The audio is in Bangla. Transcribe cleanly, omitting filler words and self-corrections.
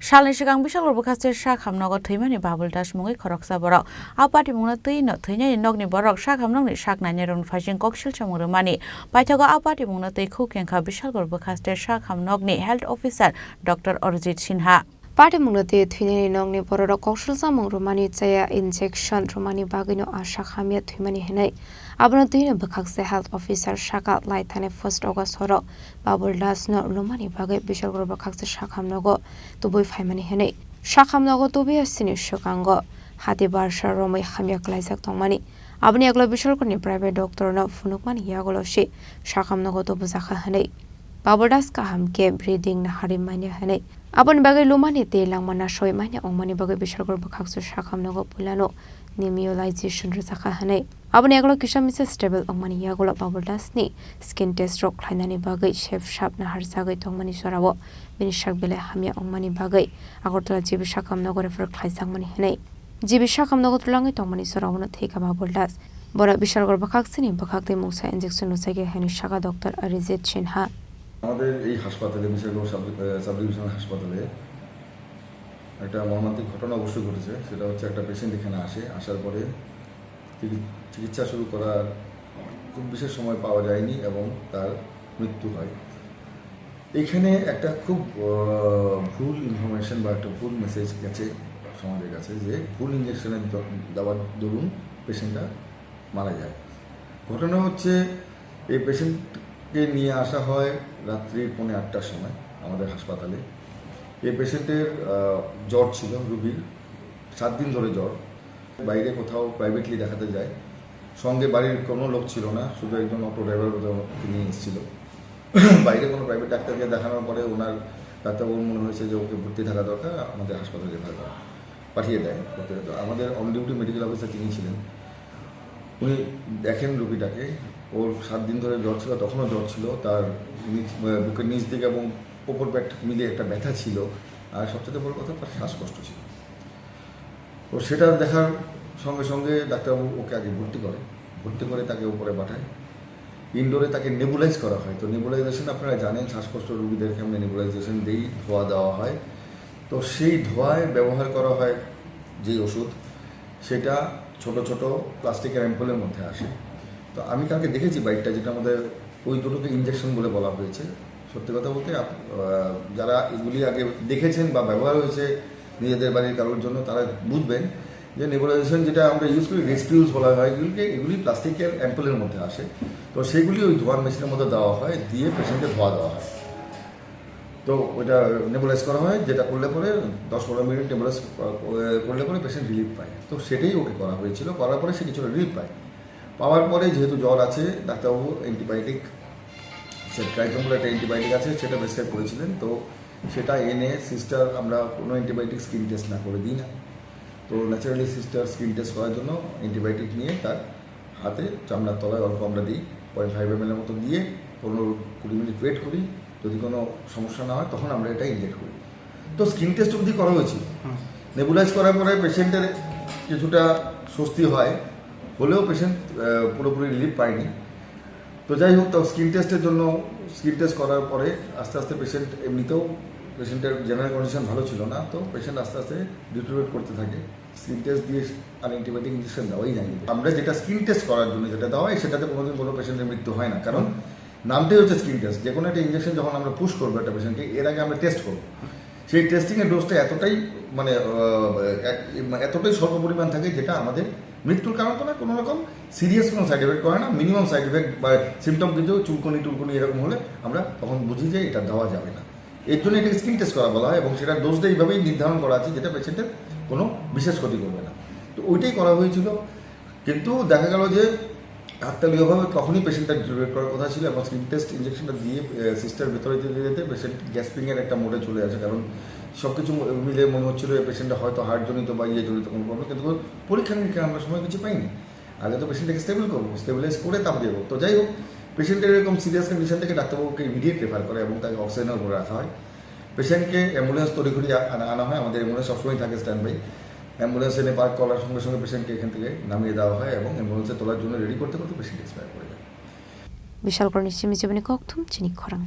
Shalin sigang bisal bekas sak hamnogo thimani babul das mungi khoroksa borok apati mungna tuino thunya nogni borok sak hamnogni sak nainerun phajing koksil chamurumani paithago apati mungna tui khukengkha bisal bekas sak hamnogni health officer Dr. Arjit Sinha Party mungnate thwinani nongni bororo koksilsa mungrumani chaya injection rumani bagino asha khamia thwimani henai abona tuina bakhakse health officer shaka laithane 1 August horo babul das no rumani bagai bishalgor bakhakse shakhamnogo tuboi phaimani henai shakhamnogo tubi asini shokango hati barsha romai khamia klaijak tongmani aboni aglo bishalgorni private doctor no funukmani yagoloshi shakhamnogo tubu zakha henai babul das kahamke breathing na harimani henai Abon bagai lumani te langmana soi manya ongmani bagai bishalgor bakhaksu shakhamnogo pulano nebulizer rezakha hanai abon eglo kishamisa stable ongmani yagolo babuldasni skin test rok khlainani bagai chef shap na harsagai tongmani sorabo bini shakbele hamya ongmani bagai agortala jibi shakhamnogo refer khlaisangmani hanai jibi shakhamnogo tulangai tongmani sorabo na theka babuldas bora bishalgor bakhaksini bakhakte musa injection usage hani shaka Dr. Arjit Sinha আমাদের এই হাসপাতালে মিশাগড় সাব ডিভিশনাল হাসপাতালে একটা মর্মান্তিক ঘটনা অবশ্যই ঘটেছে সেটা হচ্ছে একটা পেশেন্ট এখানে আসার পরে চিকিৎসা শুরু করার খুব বিশেষ সময় পাওয়া যায়নি এবং তার মৃত্যু হয় এখানে একটা খুব ভুল ইনফরমেশন বা একটা ভুল মেসেজ গেছে সমাজের কাছে যে ভুল ইনজেকশনের দেওয়ার দরুন পেশেন্টটা মারা যায় ঘটনা হচ্ছে এই পেশেন্টকে নিয়ে আসা হয় রাত্রি 8:45টার সময় আমাদের হাসপাতালে এই পেশেন্টের জ্বর ছিল রোগীর 7 দিন ধরে জ্বর বাইরে কোথাও প্রাইভেটলি দেখাতে যায় সঙ্গে বাড়ির কোনো লোক ছিল না শুধু একজন অটো ড্রাইভার নিয়ে এসেছিল বাইরে কোনো প্রাইভেট ডাক্তারকে দেখানোর পরে ওনার ডাক্তারবাবুর মনে হয়েছে যে ওকে ভর্তি থাকা দরকার আমাদের হাসপাতালে পাঠিয়ে দেয় আমাদের অন ডিউটি মেডিকেল অফিসার তিনি ছিলেন উনি দেখেন রোগীটাকে ওর 7 দিন ধরে জ্বর ছিল তখনও জ্বর ছিল তার বুকের নিচ দিকে এবং ওপর পেট মিলে একটা ব্যথা ছিল আর সবচেয়ে বড় কথা তার শ্বাসকষ্ট ছিল তো সেটা দেখার সঙ্গে সঙ্গে ডাক্তারবাবু ওকে আগে ভর্তি করে তাকে উপরে পাঠায় ইনডোরে তাকে নেবুলাইজ করা হয় তো নেবুলাইজেশন আপনারা জানেন শ্বাসকষ্ট রোগীদেরকে আমরা নেবুলাইজেশন দিই ধোঁয়া দেওয়া হয় তো সেই ধোঁয়ায় ব্যবহার করা হয় যে ওষুধ সেটা ছোট ছোট প্লাস্টিকের অ্যাম্পুলের মধ্যে আসে তো আমি কালকে দেখেছি বাইকটা যেটা আমাদের ওই দুটোকে ইনজেকশন বলে বলা হয়েছে সত্যি কথা বলতে যারা এগুলি আগে দেখেছেন বা ব্যবহার হয়েছে নিজেদের বাড়ির কারোর জন্য তারা বুঝবেন যে নেবুলাইজেশন যেটা আমরা ইউজ করি রেসপিউজ বলা হয় এগুলি প্লাস্টিকের অ্যাম্পুলের মধ্যে আসে তো সেগুলি ওই ধোয়ার মেশিনের মধ্যে দেওয়া হয় দিয়ে পেশেন্টকে ধোয়া দেওয়া হয় তো ওইটা নেবুলাইজ করা হয় যেটা করলে পরে 10-15 মিনিট নেবুলাইজ করলে পরে পেশেন্ট রিলিফ পায় তো সেটাই ওকে করা হয়েছিল করার পরে সে কিছুটা রিলিফ পাওয়ার পরে যেহেতু জ্বর আছে ডাক্তারবাবু অ্যান্টিবায়োটিক ট্রাইকোমোল একটা অ্যান্টিবায়োটিক আছে সেটা প্রেসক্রাইব করেছিলেন তো সেটা এনে সিস্টার আমরা কোনো অ্যান্টিবায়োটিক স্কিন টেস্ট না করে দিই না তো ন্যাচারালি সিস্টার স্কিন টেস্ট করার জন্য অ্যান্টিবায়োটিক নিয়ে তার হাতে চামড়ার তলায় অল্প আমরা দিই 0.5 ml মতো দিয়ে 15-20 মিনিট ওয়েট করি যদি কোনো সমস্যা না হয় তখন আমরা এটা ইনজেক্ট করি তো স্কিন টেস্ট অবধি করা হয়েছিল নেবুলাইজ করার পরে পেশেন্টের কিছুটা স্বস্তি হয় হলেও পেশেন্ট পুরোপুরি রিলিফ পায়নি তো যাই হোক তাও স্কিন টেস্ট করার পরে আস্তে আস্তে পেশেন্ট এমনিতেও পেশেন্টের জেনারেল কন্ডিশন ভালো ছিল না তো পেশেন্ট আস্তে আস্তে ডিটোরিয়েট করতে থাকে স্কিন টেস্ট দিয়ে আর অ্যান্টিবায়োটিক ইনজেকশন দেওয়াই যায়নি আমরা যেটা স্কিন টেস্ট করার জন্য যেটা দেওয়া হয় সেটাতে কোনোদিন কোনো পেশেন্টের মৃত্যু হয় না কারণ নামটাই হচ্ছে স্কিন টেস্ট যে কোনো একটা ইনজেকশন যখন আমরা পুশ করবো একটা পেশেন্টকে এর আগে আমরা টেস্ট করবো সেই টেস্টিংয়ের ডোজটা এতটাই এতটাই স্বল্প পরিমাণ থাকে যেটা আমাদের মৃত্যুর কারণ তো না কোনো রকম সিরিয়াস কোনো সাইড এফেক্ট করে না মিনিমাম সাইড এফেক্ট বা সিমটম কিন্তু চুলকুনি এরকম হলে আমরা তখন বুঝি যে এটা দেওয়া যাবে না এর জন্য এটাকে স্কিন টেস্ট করা বলা হয় এবং সেটার ডোজটা এইভাবেই নির্ধারণ করা আছে যেটা পেশেন্টের কোনো বিশেষ ক্ষতি করবে না তো ওইটাই করা হয়েছিল কিন্তু দেখা গেল যে কাকতালীয়ভাবে তখনই পেশেন্টটা ডিটোরিয়েট করার কথা ছিল এবং স্কিন টেস্ট ইনজেকশনটা দিয়ে সিস্টার ভেতরে যেতে পেশেন্ট গ্যাসপিংয়ের একটা মোডে চলে আসে কারণ সব কিছু মিলে মনে হচ্ছিল এই পেশেন্টটা হয়তো হার্টজনিত বা জনিত কোনো প্রবলেম কিন্তু পরীক্ষা নিরীক্ষা আমরা সময় কিছু পাইনি আগে তো পেশেন্টটাকে স্টেবিলাইজ করে তাপ দেবো তো যাই হোক পেশেন্টের এরকম সিরিয়াস কন্ডিশন থেকে ডাক্তারবাবুকে ইমিডিয়েট রেফার করে এবং তাকে অক্সিজেনের উপরে রাখা হয় পেশেন্টকে অ্যাম্বুলেন্স তড়িঘড়ি আনা হয় আমাদের অ্যাম্বুলেন্স সবসময় থাকে স্ট্যান্ড বাই অ্যাম্বুলেন্স এনে পার্ক করার সঙ্গে সঙ্গে পেশেন্টকে এখান থেকে নামিয়ে দেওয়া হয় এবং অ্যাম্বুলেন্সে তোলার জন্য রেডি করতে পেশেন্ট এক্সপায়ার করে যায় বিশাল করে নিশ্চিত জীবনী কক্থুম চিনি খরাং